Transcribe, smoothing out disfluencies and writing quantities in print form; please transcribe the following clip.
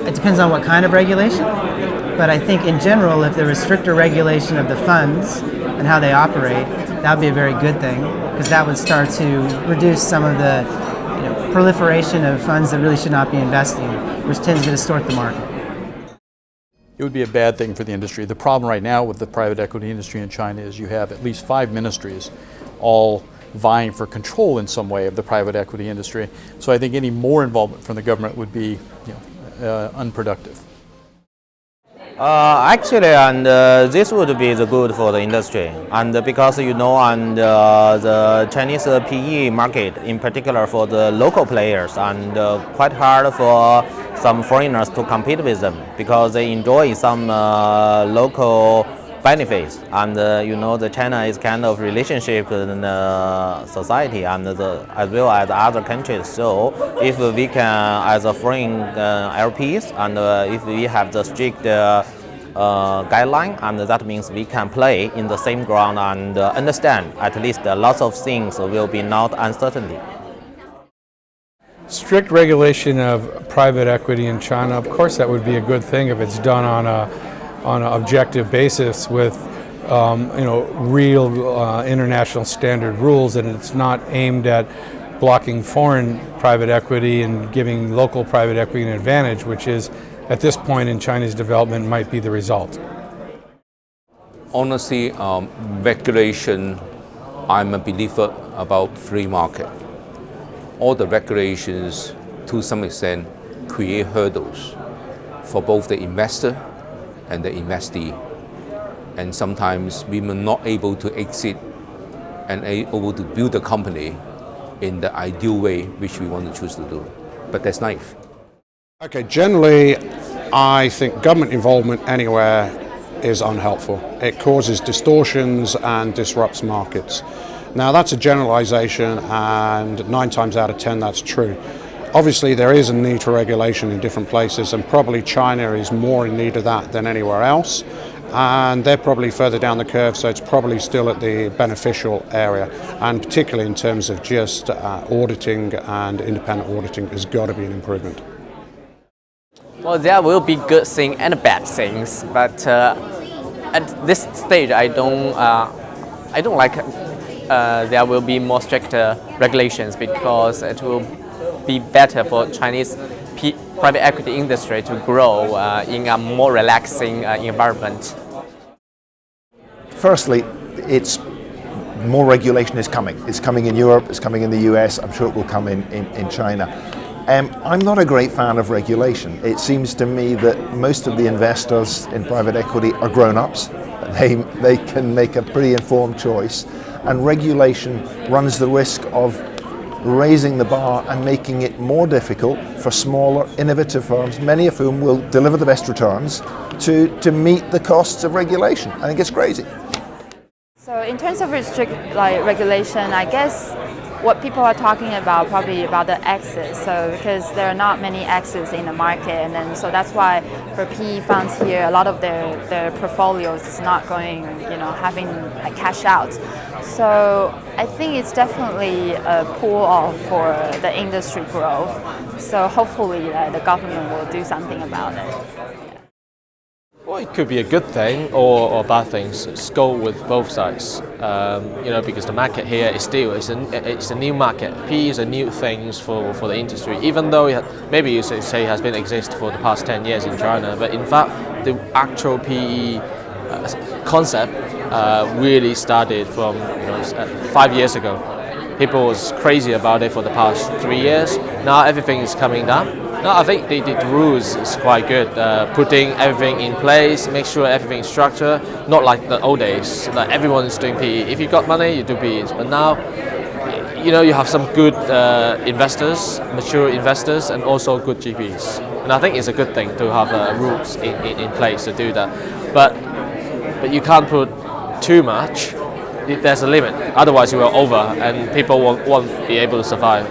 It depends on what kind of regulation, but I think in general, if there was stricter regulation of the funds and how they operate, that would be a very good thing, because that would start to reduce some of the proliferation of funds that really should not be investing, which tends to distort the market. It would be a bad thing for the industry. The problem right now with the private equity industry in China is you have at least 5 ministries all vying for control in some way of the private equity industry. So I think any more involvement from the government would be unproductive. Actually, this would be the good for the industry, and because the Chinese PE market, in particular for the local players, and quite hard for some foreigners to compete with them because they enjoy some local benefits, and the China is kind of relationship in society and as well as other countries. So if we can, as a foreign LPs, and if we have the strict guideline, and that means we can play in the same ground and understand at least lots of things will be not uncertainty. Strict regulation of private equity in China, of course that would be a good thing if it's done on an objective basis with real international standard rules, and it's not aimed at blocking foreign private equity and giving local private equity an advantage, which is at this point in China's development might be the result. Honestly, regulation, I'm a believer about free market. All the regulations to some extent create hurdles for both the investor and the investee, and sometimes we were not able to exit and able to build a company in the ideal way which we want to choose to do. But that's life. Okay, generally I think government involvement anywhere is unhelpful. It causes distortions and disrupts markets. Now that's a generalization, and 9 times out of 10 that's true. Obviously there is a need for regulation in different places, and probably China is more in need of that than anywhere else, and they're probably further down the curve, so it's probably still at the beneficial area, and particularly in terms of just auditing, and independent auditing has got to be an improvement. Well, there will be good things and bad things, but at this stage I don't like there will be more stricter regulations, because it will be better for Chinese private equity industry to grow in a more relaxing environment. Firstly, more regulation is coming. It's coming in Europe, it's coming in the US, I'm sure it will come in China. I'm not a great fan of regulation. It seems to me that most of the investors in private equity are grown-ups. They can make a pretty informed choice, and regulation runs the risk of raising the bar and making it more difficult for smaller, innovative firms, many of whom will deliver the best returns, to meet the costs of regulation. I think it's crazy. So in terms of regulation, I guess what people are talking about probably about the exits. So because there are not many exits in the market, and then so that's why for PE funds here, a lot of their portfolios is not going, having a cash out. So I think it's definitely a pull-off for the industry growth. So hopefully the government will do something about it. Well, it could be a good thing or bad thing. It's go with both sides. Because the market here is still it's a new market. PE is a new thing for the industry. Even though maybe you say it has been exist for the past 10 years in China, but in fact the actual PE concept really started from 5 years ago. People was crazy about it for the past 3 years. Now everything is coming down. No, I think the rules is quite good. Putting everything in place, make sure everything is structured. Not like the old days, like everyone is doing PE. If you got money, you do PEs. But now, you have some good investors, mature investors, and also good GPs. And I think it's a good thing to have rules in place to do that. But you can't put too much. There's a limit. Otherwise, you will over, and people won't be able to survive.